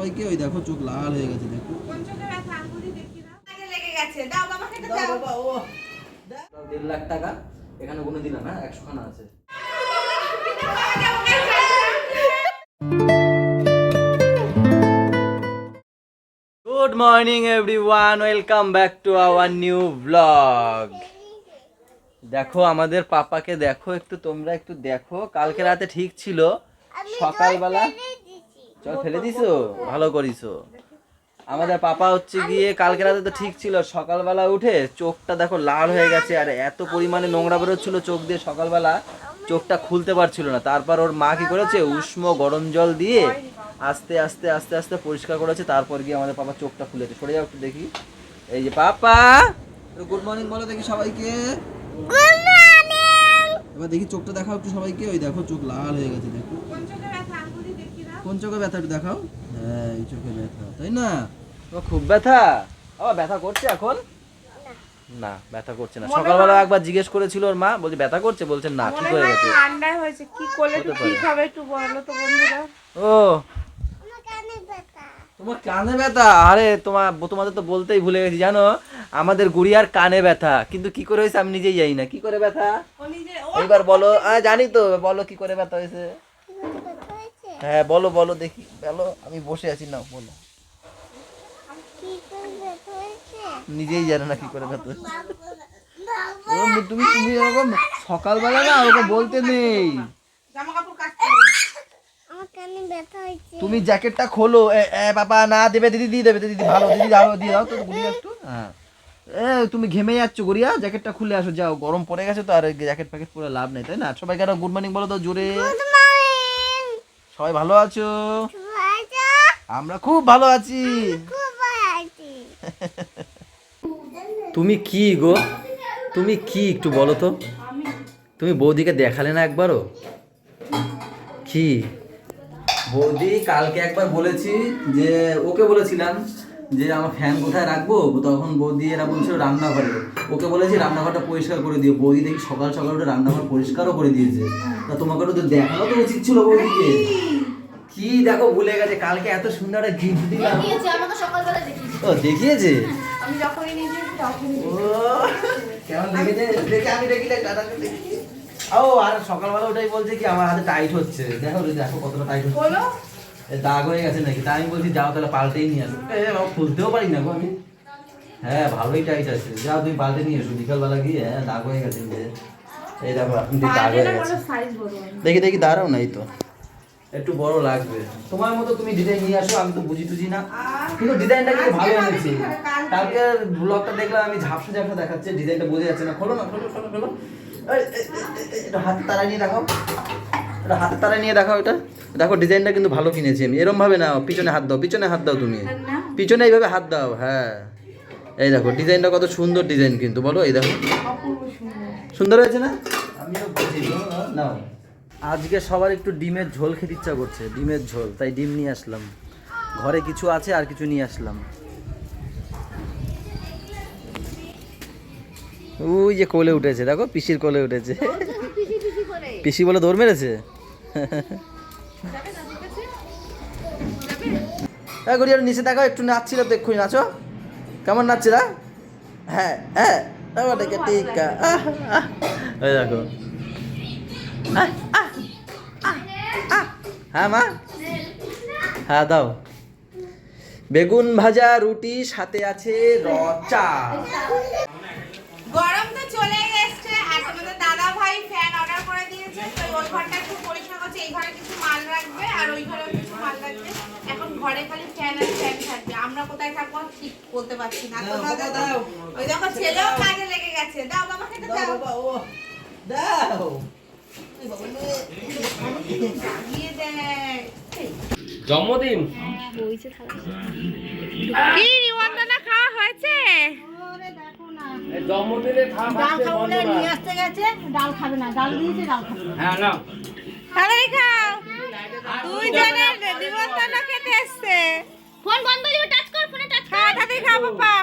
সবাইকে। ওই দেখো চোখ লাল হয়ে গেছে, দেখো। কোন চোখে ব্যথা আঙ্গুলি দেখি না, কাজে লেগে গেছে। দাও বাবাকে দাও। দাও বাবা, ও 1.5 লাখ টাকা এখানে গুনে দিলাম। হ্যাঁ, 100 খানা আছে। Good morning everyone, welcome back to our new blog. দেখো আমাদের পাপাকে, দেখো একটু, তোমরা একটু দেখো। কালকে রাতে ঠিক ছিল, সকালবেলা চল ফেলে দিছো, ভালো করিছো। আমাদের পাপা হচ্ছে গিয়ে কালকে রাতে তো ঠিক ছিল, সকালবেলা উঠে চোখটা দেখো লাল হয়ে গেছে, আর এত পরিমাণে নোংরা বেরোচ্ছিল চোখ দিয়ে, সকালবেলা চোখটা খুলতে পারছিল না। তারপর ওর মা কি করেছে, উষ্ণ গরম জল দিয়ে আস্তে আস্তে আস্তে আস্তে পরিষ্কার করেছে। তারপর গিয়ে আমাদের পাপা চোখটা খুলেছে। সরে যাও একটু দেখি। এই যে পাপা, গুড মর্নিং বলো দেখি সবাইকে। এবার দেখি চোখটা দেখাও একটু সবাইকে। ওই দেখো চোখ লাল হয়ে গেছে, দেখো। কোন চোখে ব্যথা আঙ্গুলি দেখি না। কোন চোখে ব্যথা একটু দেখাও। হ্যাঁ, এই চোখে ব্যথা, তাই না? তোমার খুব ব্যথা? ব্যথা করছে এখন? না, ব্যথা করছে না। সকালবেলা একবার জিজ্ঞেস করেছিল ওর মা, বলছে ব্যথা করছে, বলছে না, ঠিক হয়ে গেছে। ঠান্ডা হয়েছে, কি করলে একটু ঠিক হবে একটু বলো তো বন্ধুরা। ও তোমার কানে ব্যথা? আরে তোমাদের তো বলতেই ভুলে গেছি, জানো আমাদের গুড়িয়ার কানে ব্যথা, কিন্তু কি করে হয়েছে আমি নিজেই জানি না। কি করে ব্যথা এইবার বলো। জানি তো, বলো কি করে ব্যথা হয়েছে। হ্যাঁ বলো বলো দেখি, বলো, আমি বসে আছি, না বলো। নিজেই জানো না কি করে ব্যথা হয়েছে। তুমি তুমি এরকম সকালবেলা না ওরকম বলতে নেই। জামা কাপড় কাচতে তুমি জ্যাকেটটা খোলো। বাবা না দেবে, দিদি দিয়ে দেবে, দিদি ভালো, দিদি দাও, দিয়ে দাও তো গুড়িয়া একটু। হ্যাঁ, তুমি ঘেমে যাচ্ছ গুড়িয়া, জ্যাকেটটা খুলে আসো, যাও, গরম পড়ে গেছে তো, আর জ্যাকেট প্যাকেট পরে লাভ নেই, তাই না? সবাইকে একটা গুড মর্নিং বলো তো জোরে। সবাই ভালো আছো? আমরা খুব ভালো আছি। তুমি কি গো, তুমি কি একটু বলো তো। তুমি বৌদিকে দেখালে না একবারও? কি বৌদি, কালকে একবার বলেছি যে, ওকে বলেছিলাম যে আমার ফ্যান কোথায় রাখবো, তখন বৌদি এরা বলছিল রান্নাঘরে। ওকে বলেছি রান্নাঘরটা পরিষ্কার করে দিও। বৌদি দেখি সকাল সকাল উঠে রান্নাঘর পরিষ্কারও করে দিয়েছে। তা তোমাকে তো দেখানো তো উচিত ছিল বৌদিকে। কি দেখো ভুলে গেছে, কালকে এত সুন্দর একটা গিফট দিলাম। ও দেখিয়েছে? আমি যখনই নিজে ও কেমন দেখেছে, দেখে আমি দেখি দেখি। ও আর সকালবেলা ওটাই বলছে কি আমার হাতে টাইট হচ্ছে। দেখো দেখো কতটা টাইট হচ্ছে, বলো দাগ হয়ে গেছে নাকি। তাই আমি বলছি যাও তাহলে পাল্টেই নিয়ে আসো। খুলতেও পারি না গো আমি। হ্যাঁ ভালোই টাইট আছে, যাও তুমি পাল্টে নিয়ে এসো বিকালবেলা গিয়ে। হ্যাঁ দাগ হয়ে গেছে, এই দেখো আপনি দাগ হয়ে গেছে। দেখি দেখি দাঁড়াও না, এই তো একটু বড় লাগবে। তোমার মতো তুমি ডিজাইন নিয়ে আসো, আমি তো বুঝি টুঝি না, কিন্তু ডিজাইনটা কিন্তু ভালো এনেছি। কালকে ব্লগটা দেখলাম আমি, ঝাপসা ঝাপসা দেখাচ্ছে, ডিজাইনটা বোঝা যাচ্ছে না। খোলো না, খোলো খোলো খোলো। এটা হাতে তারাই নিয়ে দেখাও, এটা হাতে তারাই নিয়ে দেখাও। এটা দেখো ডিজাইনটা কিন্তু ভালো কিনেছি আমি। এরম ভাবে না, পিছনে হাত দাও, পিছনে হাত দাও, তুমি পিছনে এইভাবে হাত দাও। হ্যাঁ এই দেখো ডিজাইনটা কত সুন্দর ডিজাইন কিন্তু, বলো। এই দেখো সুন্দর হয়েছে না? আমিও বলছি নাও। আজকে সবার একটু ডিমের ঝোল খেতে ইচ্ছা করছে, ডিমের ঝোল, তাই ডিম নিয়ে আসলাম। ঘরে কিছু আছে আর কিছু নিয়ে আসলাম। ওই যে কোলে উঠেছে, দেখো পিসির কোলে উঠেছে। পিসি বলে দৌড় মেরেছে। গড়িয়ার নিচে দেখো, একটু নাচছিল তো এক্ষুনি, নাচো। কেমন নাচছে না? হ্যাঁ হ্যাঁ টিকা। এই দেখো। হ্যাঁ মা, হ্যাঁ দাও। বেগুন ভাজা, রুটি, সাথে আছে রচা। গরম তো চলে এসেছে, আর তোমাদের দাদা ভাই ফ্যান অর্ডার করে দিয়েছে, তো ওই ঘরটা একটু পরিষ্কার করছে। এই ঘরে কিছু মাল রাখবে আর ওই ঘরে কিছু মাল রাখবে। এখন ঘরে খালি ফ্যান আর ফ্যান থাকবে, আমরা কোথায় থাকবো ঠিক বলতে পারছি না। তো দাদা ওই দেখো ছেলেও কাজে লেগে গেছে। দাও বাবাকে দাও। বাবা ও দাও। জন্মদিন কি নিমন্ত্রণ খাওয়া হয়েছে? জন্মদিনে নিয়ে আসতে গেছে, ডাল খাবে না, ডাল দিয়েছে, ডাল খাবে না। হ্যাঁ না তাড়াতাড়ি খাও, দুই জনের নিমন্ত্রণ খেতে এসছে। ফোন বন্ধ করে টাচ কর, ফোনে টাচ কর। তাড়াতাড়ি খাও বাবা।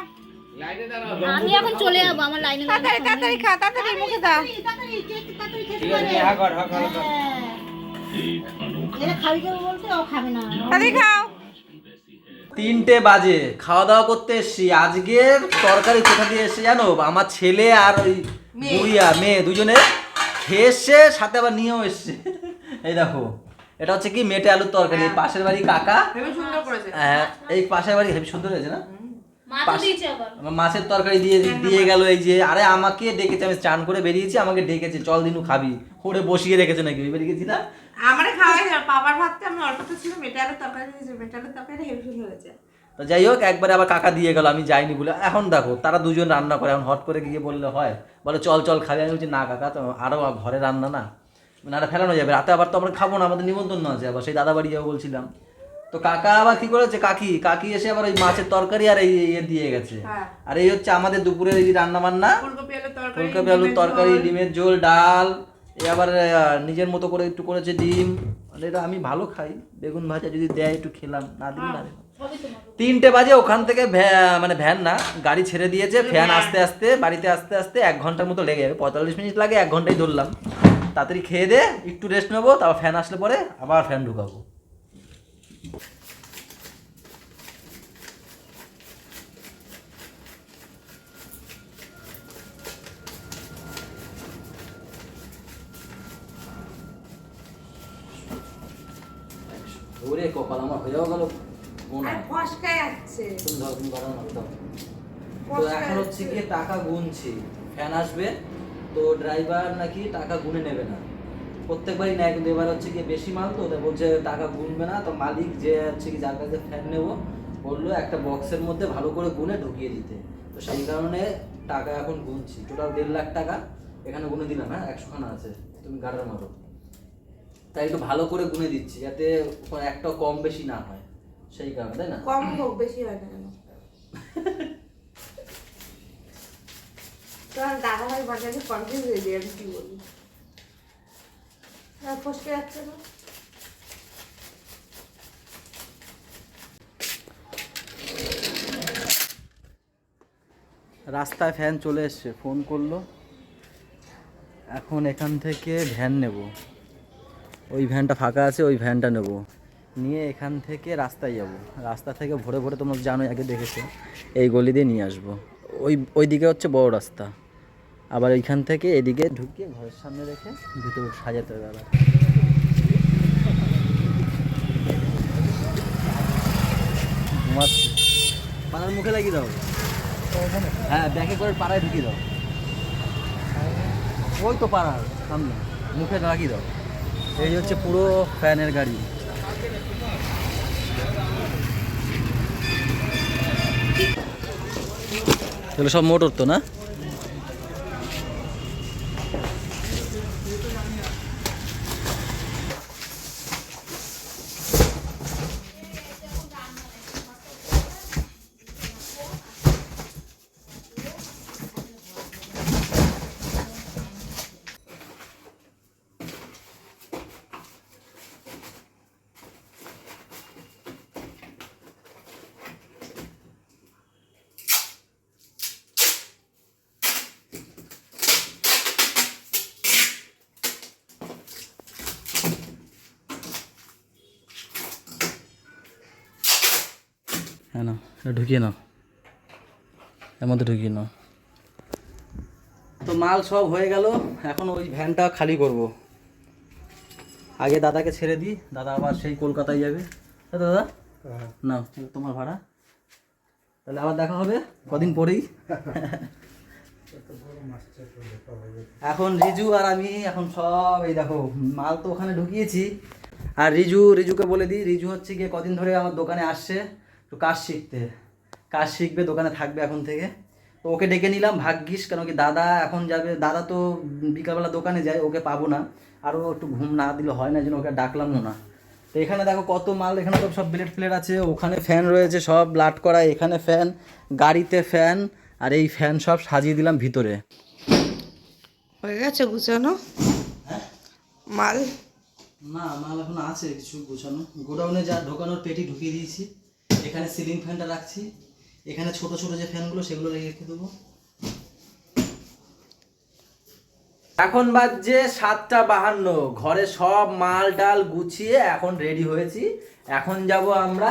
আমি এখন চলে যাবো, আমার লাইনে তাড়াতাড়ি তাড়াতাড়ি খাও, তাড়াতাড়ি মুখে দাও। ঠিক আছে, হ্যাঁ কর হ্যাঁ কর। এরা খাবি যাবো বলতে ও খাবে না। তাড়াতাড়ি খাও। 3টে বাজে, খাওয়া দাওয়া করতে এসছি। আজকের তরকারি কোথা দিয়ে এসছে জানো? আমার ছেলে আর ওই বুড়িয়া মেয়ে দুজনে খেয়ে এসছে, সাথে আবার নিয়েও এসছে। এই দেখো, এটা হচ্ছে কি মেটে আলুর তরকারি। এই পাশের বাড়ি কাকা, হেবি সুন্দর করেছে। হ্যাঁ এই পাশের বাড়ি হেবি সুন্দর হয়েছে না? মাছও দিয়েছে আবার। মাছের তরকারি দিয়ে গেল। এই যে আরে আমাকে ডেকেছে, আমি চান করে বেরিয়েছি, আমাকে ডেকেছে চল দিনু খাবি, করে বসিয়ে রেখেছে নাকি, ওই বেরিয়ে গেছি না। আমারে খাওয়াই না, পাপার ভাতটা আমি অল্পটা ছিল, মেটালের তরকারি দিয়েছে, মেটালের তরকারি হেবি সুন্দর হয়েছে। তো যাই হোক, একবারে আবার কাকা দিয়ে গেল, আমি যাইনি বলে। এখন দেখো তারা দুজন রান্না করে, এখন হট করে গিয়ে বললে হয়, বলে চল চল খাবি। আমি বলছি না কাকা, তো আরও ঘরে রান্না না, মানে ফেলানো যাবে, রাতে আবার তো আমরা খাবো না, আমাদের নিমন্ত্রণ আছে, আবার সেই দাদা বাড়ি যাবো বলছিলাম। তো কাকা আবার কি করেছে, কাকি এসে আবার ওই মাছের তরকারি আর এই দিয়ে গেছে। আর এই হচ্ছে আমাদের দুপুরের এই রান্না বান্না, ফুলকপি আলুর তরকারি, ডিমের ঝোল, ডাল। এই আবার নিজের মতো করে একটু করেছে ডিম। এটা আমি ভালো খাই, বেগুন ভাজা যদি দেয় একটু খেলাম, না দিন না। 3টে বাজে, ওখান থেকে মানে ভ্যান না গাড়ি ছেড়ে দিয়েছে। ফ্যান আস্তে আস্তে বাড়িতে আসতে আসতে 1 ঘন্টার মতো লেগে যাবে, 45 মিনিট লাগে, 1 ঘন্টাই ধরলাম। তাড়াতাড়ি খেয়ে দে, একটু রেস্ট নেবো, তারপর ফ্যান আসলে পরে আবার ফ্যান ঢুকাবো। ওরে কপাল আমার হয়ে গেল মনে আর হয়। ফসকায় যাচ্ছে। তো এখন হচ্ছে কি টাকা গুনছি, ফ্যান আসবে তো ড্রাইভার নাকি টাকা গুনে নেবে না, প্রত্যেকবারই নেয়, কিন্তু এবার হচ্ছে কি বেশি মাল তো, তাই বলছে টাকা গুনবে না। তো মালিক যে হচ্ছে কি যার কাছে ফ্যান নেবো বললো একটা বক্সের মধ্যে ভালো করে গুনে ঢুকিয়ে দিতে। তো সেই কারণে টাকা এখন গুনছি, টোটাল 1.5 লাখ টাকা এখানে গুনে দিলাম। হ্যাঁ 100 খানা আছে, তুমি গাড়ার মারো, তাই একটু ভালো করে গুনে দিচ্ছি যাতে একটা কম বেশি না হয়, সেই কারণে, তাই না? কম হোক বেশি হয় না কেন? তোমার দাদা ভাই বাজারে কনফিউজ হয়ে যায়, আমি কি বলি। ফসকে যাচ্ছে না। রাস্তায় ফ্যান চলে এসছে, ফোন করলো। এখন এখান থেকে ভ্যান নেব, ওই ভ্যানটা ফাঁকা আছে, ওই ভ্যানটা নেব, নিয়ে এখান থেকে রাস্তায় যাব। রাস্তা থেকে ভোরে ভোরে তোমরা জানো, আগে দেখেছো, এই গলি দিয়ে নিয়ে আসবো। ওই দিকে হচ্ছে বড় রাস্তা, আবার এইখান থেকে এদিকে ঢুকিয়ে ঘরের সামনে রেখে ভিতরে সাজাতে হবে। আবার ঘুমাচ্ছে, পাড়ার মুখে লাগিয়ে দাও। হ্যাঁ ব্যাগে করে পাড়ায় ঢুকিয়ে দাও, ওই তো পাড়ার সামনে মুখে লাগিয়ে দাও। এই হচ্ছে পুরো ফ্যানের গাড়ি। এগুলো সব মোটর তো না? হ্যাঁ না, এটা ঢুকিয়ে নাও, এর মধ্যে ঢুকিয়ে নাও। তো মাল সব হয়ে গেল, এখন ওই ভ্যানটা খালি করব। আগে দাদাকে ছেড়ে দিই, দাদা আবার সেই কলকাতায় যাবে। দাদা নাও তোমার ভাড়া, তাহলে আবার দেখা হবে কদিন পরেই। এখন রিজু আর আমি এখন সব এই দেখো মাল তো ওখানে ঢুকিয়েছি। আর রিজুকে বলে দিই, রিজু হচ্ছে গিয়ে কদিন ধরে আমার দোকানে আসছে একটু কাজ শিখবে, দোকানে থাকবে এখন থেকে। তো ওকে ডেকে নিলাম, ভাগ্যিস, কেন কি দাদা এখন যাবে, দাদা তো বিকালবেলা দোকানে যায়, ওকে পাবো না, আরও একটু ঘুম না দিলে হয় না, যেন ওকে ডাকলামও না। তো এখানে দেখো কত মাল, এখানে তো সব প্লেট আছে, ওখানে ফ্যান রয়েছে সব লাট করা, এখানে ফ্যান, গাড়িতে ফ্যান, আর এই ফ্যান সব সাজিয়ে দিলাম ভিতরে। হয়ে গেছে গুছানো মাল? না, মাল এখন আছে কিছু গোছানো, গোডাউনে যা ঢোকানোর পেটি ঢুকিয়ে দিয়েছি। এখানে সিলিং ফ্যানটা রাখছি, এখানে ছোট ছোট যে ফ্যানগুলো সেগুলো রেখে দেবো। এখন বাজছে 7:52, ঘরে সব মাল ডাল গুছিয়ে এখন রেডি হয়েছি। এখন যাব আমরা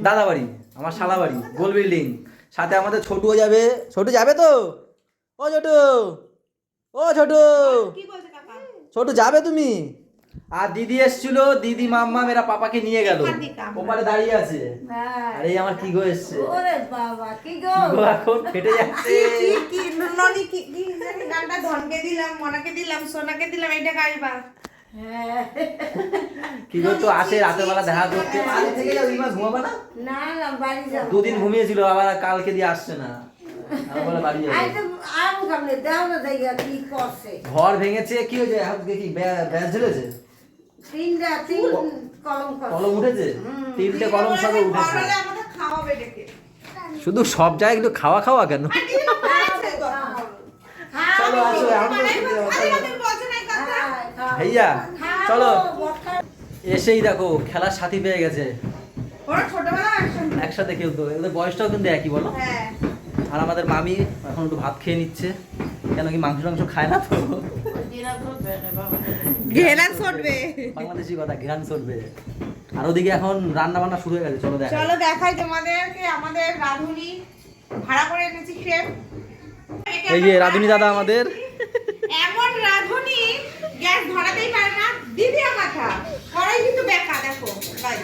দাদা বাড়ি, আমার শালা বাড়ি, গোল বিল্ডিং। সাথে আমাদের ছোটুও যাবে। ছোটু যাবে তো? ও ছোটু, ও ছোটু, কি বলছে কাকা? ছোটু যাবে তুমি? আর দিদি এসছিল, দিদি মাম্মা মেরা পাপাকে নিয়ে গেল, ওপারে দাঁড়িয়ে আছে। আরে আমার কি গো এসছে, ওরে বাবা কি গো গো এখন ফেটে যাচ্ছে। কি ননি কি কি জানি গানটা ধনকে দিলাম, মনাকে দিলাম, সোনাকে দিলাম, এইটা গাইবা। কি গো তো আসে রাতের বেলা দেখা করতে, বাড়ি থেকে যাও, ইমা ঘুমাবা না? না না বাড়ি যাও দুদিন ঘুমিয়েছিল, আবার কালকে দিয়ে আসছে না, আর বলে বাড়ি যাবে। আই তো আর সামনে দাও না জায়গা কি করছে ঘর ভেঙেছে, কি হয়েছে এখন দেখি, ব্যাস ঝুলেছে, তিন কলম করছে কলম উঠেছে, 3টে কলম সব উঠেছে। ঘরে আমাদের খাওয়াবে ডেকে। শুধু সব জায়গায় কিন্তু খাওয়া খাওয়া কেন? আর দিদি তো খাচ্ছে তো। চলো আসো, এখন তো খেতে যাবো, আরে চলো। তুমি বলছো না এই কথা? ভাইয়া চলো, এসেই দেখো খেলার সাথী পেয়ে গেছে, ওরা ছোটবেলা একসঙ্গে। একসাথে খেলতো, এদের বয়সটাও কিন্তু একই বলো। হ্যাঁ। আর আমাদের মামি এখন একটু ভাত খেয়ে নিচ্ছে, কেন কি মাংস টাংস খায় না তো, ঘেরা ছড়বে। বাংলাদেশি কথা, ঘ্রাণ চলবে। আর ওদিকে এখন রান্না বান্না শুরু হয়ে গেছে, চলো দেখা। চলো দেখাই তোমাদেরকে আমাদের রাঁধুনি ভাড়া করে এনেছি শেফ। এই যে রাঁধুনি দাদা আমাদের। এমন রাঁধুনি গ্যাস ধরাতেই পারে না, দিদি মাথা কড়াই কিন্তু বেকা দেখো ভাই,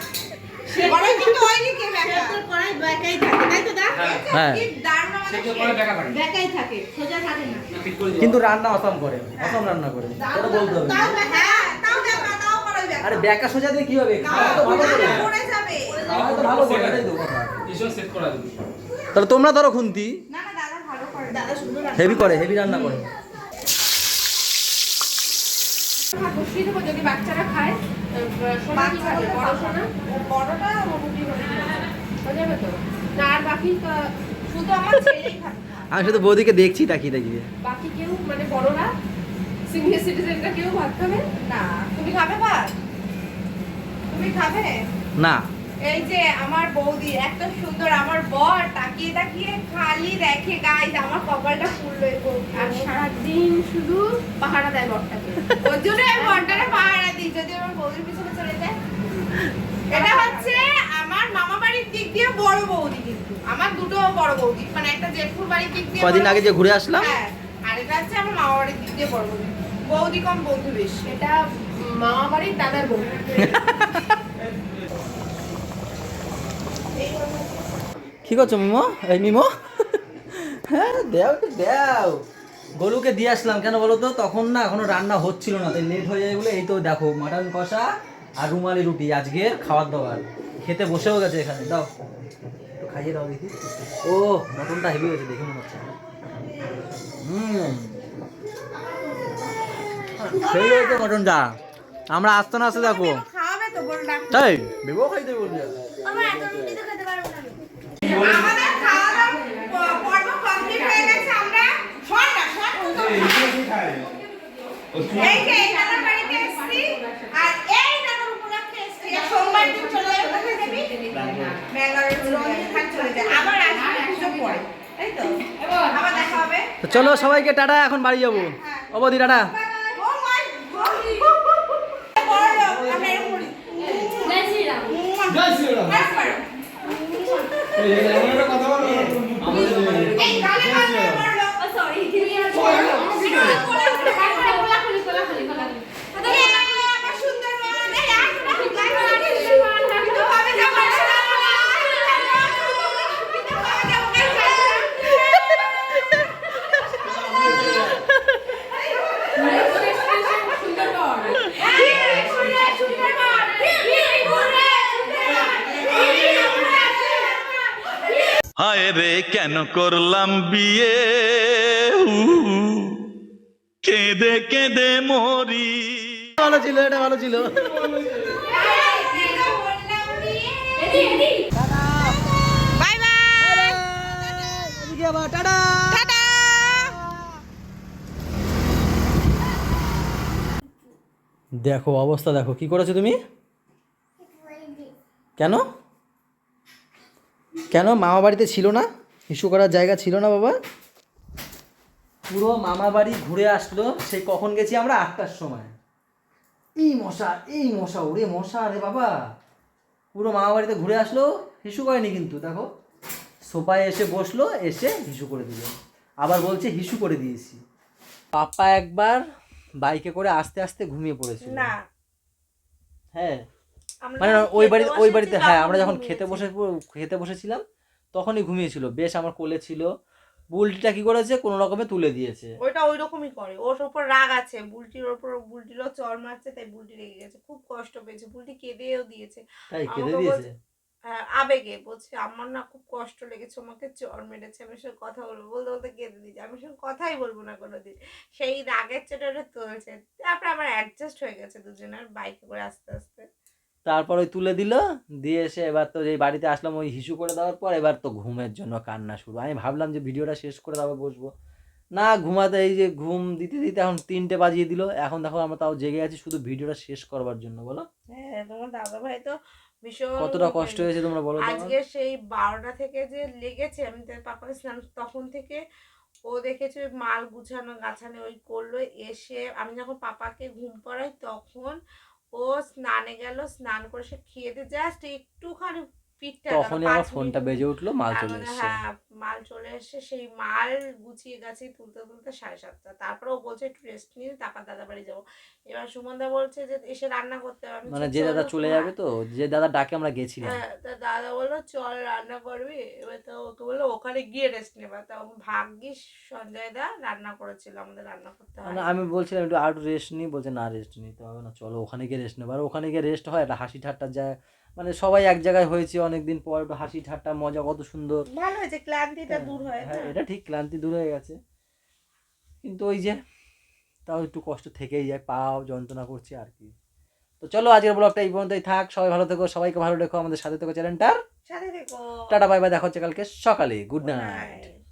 কড়াই কিন্তু ওইদিকে বেকা, কড়াই বেকাই থাকে তাই তো দা? হ্যাঁ। কি দারুণ আমাদের সেটা করে বেকা করে। বেকাই থাকে, সোজা থাকে না। কিন্তু রান্না অসম করে, অসম রান্না করে, এটা বলতে হবে। তাও বেকা, হ্যাঁ, তাও বেকা, তাও কড়াই বেকা। আরে ব্যাকা সোজা দিয়ে কি হবে, খাওয়া তো ভালো করে, পড়ে যাবে। খাওয়া তো ভালো করে, এটাই তো কথা। এসব সেট করা দিবি। তাহলে তোমরা ধরো খুন্তি, না না দাদা ভালো করে, দাদা সুন্দর রান্না হেভি করে, হেভি রান্না করে। বসিয়ে দেবো যদি বাচ্চারা খায়। সোনা কি খাবে? বড় সোনা? বড়টা রুটি করে হয়ে যাবে তো? না আর বাকি শুধু আমার ছেলেই খাবে। আমি শুধু বৌদিকে দেখছি তাকিয়ে তাকিয়ে। বাকি কেউ মানে বড়রা সিনিয়র সিটিজেনরা কেউ ভাত খাবে না? তুমি খাবে ভাত? তুমি খাবে? না, এই যে আমার বৌদি এত সুন্দর, আমার বর তাকিয়ে তাকিয়ে খালি দেখে গাইজ, আমার কপালটা ফুললো এই বৌদি। আর সারাদিন শুধু পাহারা দেয় বরটাকে, ওর জন্য আমি বরটারে পাহারা দিই যদি আমার বৌদির পিছনে চলে যায়। এটা হচ্ছে আমার মামা বাড়ির দিক দিয়ে বড় বৌদি, কিন্তু আমার দুটো বড় বৌদি, মানে একটা জেঠুর বাড়ির দিক দিয়ে কদিন বড় আগে যে ঘুরে আসলাম। হ্যাঁ, আর এটা হচ্ছে আমার মামা বাড়ির দিক দিয়ে বড় বৌদি। বৌদি কম বন্ধু বেশ, এটা মামা বাড়ির দাদার বৌদি। কি করছো মিমো? এই মিমো, হ্যাঁ দেও একটু দেও। গরুকে দিয়ে আসলাম কেন বলো তো, তখন না এখনো রান্না হচ্ছিল না, তাই লেট হয়ে যায় বলে। এই তো দেখো মাটন কষা আর রুমালি রুটি আজকে খাওয়ার দাওয়ার, খেতে বসেও গেছে এখানে। দাও একটু খাইয়ে দাও দেখি। ও মটনটা হেভি হয়েছে দেখে মনে হচ্ছে। সেই হয়েছে মটনটা, আমরা আসতে না আসতে দেখো। খাওয়াবে তো বললাম। তাই বেবো খাইতে বলবি? আমাদের খাওয়া দাওয়া পর্ব কমপ্লিট হয়ে গেছে, আমরা এই যে এই দাদার বাড়িতে এসেছি, আর এই দাদার উপলক্ষে এসেছি। সোমবার দিন চলে যাবে, কোথায় যাবি? ব্যাঙ্গালোর রঞ্জিত চলে যায়, আবার আসবে পুজো পরে, তাই তো? আবার দেখা হবে। তো চলো সবাইকে টাটা, এখন বাড়ি যাবো। অবধি টাটা। ও মাই গড, বড় লোক, আমরা এরকম করি। জয় শ্রীরাম। একবার। এই গালে গালে বড় লোক। সরি। আমার সুন্দর মন, এই আর না কিন্তু কবে যাবো? কিন্তু কবে যাবো? হায় রে কেন করলাম বিয়ে, কেঁদে কেঁদে মরি। ভালো ছিল, এটা ভালো ছিল। Bye bye. এদিকে আবার টাটা। টাটা। দেখো অবস্থা দেখো, কি করেছো তুমি? কেন কেন মামা বাড়িতে ছিল না? ইস্যু করার জায়গা ছিল না বাবা? পুরো মামা বাড়ি ঘুরে আসলো, সেই কখন গেছি আমরা 8টার সময়। এই মশা ওরে মশা রে বাবা, পুরো মামা বাড়িতে ঘুরে আসলো, হিসু করেনি কিন্তু দেখো, সোফায় এসে বসলো, এসে হিসু করে দিল, আবার বলছে হিসু করে দিয়েছি। পাপা একবার বাইকে করে আস্তে আস্তে ঘুমিয়ে পড়েছিল। না হ্যাঁ আমরা মানে যখন ওই খেতে বাড়িতে বসেছি হ্যাঁ তখন আমরা যখন ঘুমিয়েছে। খেতে বসেছিলাম তখনই ঘুমিয়েছিল, বেশ আমার কোলে ছিল। বুলটিটা কি করেছে, কোনো রকমে তুলে দিয়েছে। ওইটা ওই রকমই করে, ওর উপর রাগ আছে, বুলটির উপর বুলটিরও চড় মারছে, তাই বুলটি রেগে গেছে, খুব কষ্ট পেয়েছে, বুলটি কেঁদেও দিয়েছে। তাই কেঁদে আমাকে দিয়েছে। হ্যাঁ, আবেগে বলছে আমার না খুব কষ্ট লেগেছে, আমাকে চড় মেরেছে, আমি সঙ্গে কথা বলবো, বলতে বলতে কেঁদে দিয়েছে, আমি সঙ্গে কথাই বলবো না কোনোদিন। সেই রাগের চোটে ওটা তুলছে, তারপরে আমার অ্যাডজাস্ট হয়ে গেছে দুজনের বাইকে করে আস্তে আস্তে। তারপর ওই তুলে দিল, দিয়ে এসে এবার তো যেই বাড়িতে আসলাম ওই হিসু করে দেওয়ার পর এবার তো ঘুমের জন্য কান্না শুরু। আমি ভাবলাম যে ভিডিওটা শেষ করে তারপর বসবো, না ঘুমাতে, এই যে ঘুম দিতে দিতে এখন 3টে বাজিয়ে দিল। এখন দেখো আমরা তাও জেগে আছি শুধু ভিডিওটা শেষ করবার জন্য। বলো হ্যাঁ, তোমার দাদা ভাই তো ভীষণ কতটা কষ্ট হয়েছে তোমরা বলো তো আমার? আজকে সেই 12টা থেকে যে লেগেছে, আমি তার পাপাকে স্নান, তখন থেকে ও দেখেছে ওই মাল গুছানো গাছানো ওই করলো, এসে আমি যখন পাপাকে ঘুম পাড়াই তখন ও স্নানে গেল, স্নান করে সে খেয়ে দিয়ে জাস্ট একটুখানি পিঠটা তখনই আমার ফোনটা বেজে উঠলো, মাল চলে এসছে। হ্যাঁ মাল চলে এসে সেই মাল গুছিয়ে গাছিয়ে তুলতে তুলতে 7:30। তারপরে ও বলছে একটু রেস্ট নিয়ে তারপর দাদা বাড়ি যাবো। এবার সুমনদা বলছে যে এসে রান্না করতে হবে। আমি মানে বলছি, যে দাদা চলো চলে তোমার। যাবে, তো যে দাদা ডাকে আমরা গেছিলাম। হ্যাঁ, তা দাদা বললো চল রান্না করবি, এবার তো ওকে বললো ওখানে গিয়ে রেস্ট নেবা, তা ভাগ্যিস সঞ্জয় দা রান্না করেছিল, আমাদের রান্না করতে হয় মানে আমি বলছিলাম একটু আর রেস্ট নিই, বলছে না রেস্ট নিতে হবে না, চলো ওখানে গিয়ে রেস্ট নেবো। আর ওখানে গিয়ে রেস্ট হয়, একটা হাসি ঠাট্টার যায়, মানে সবাই এক জায়গায় হয়েছে অনেকদিন পর, একটু হাসি ঠাট্টা মজা, কত সুন্দর। ভালো হয়েছে, ক্লান্তিটা দূর হয় না। হ্যাঁ এটা ঠিক, ক্লান্তি দূর হয়ে গেছে, কিন্তু ওই যে তাও একটু কষ্ট থেকেই যায়, পাও যন্ত্রণা করছে আর কি। তো চলো আজকের ব্লগটা এই পর্যন্তই থাক, সবাই ভালো থেকো, সবাইকে ভালো রেখো, আমাদের সাথে থেকো চ্যানেলটার। সাথে থেকো। টাটা বাই বাই, দেখা হচ্ছে কালকে সকালে, গুড Good নাইট। night.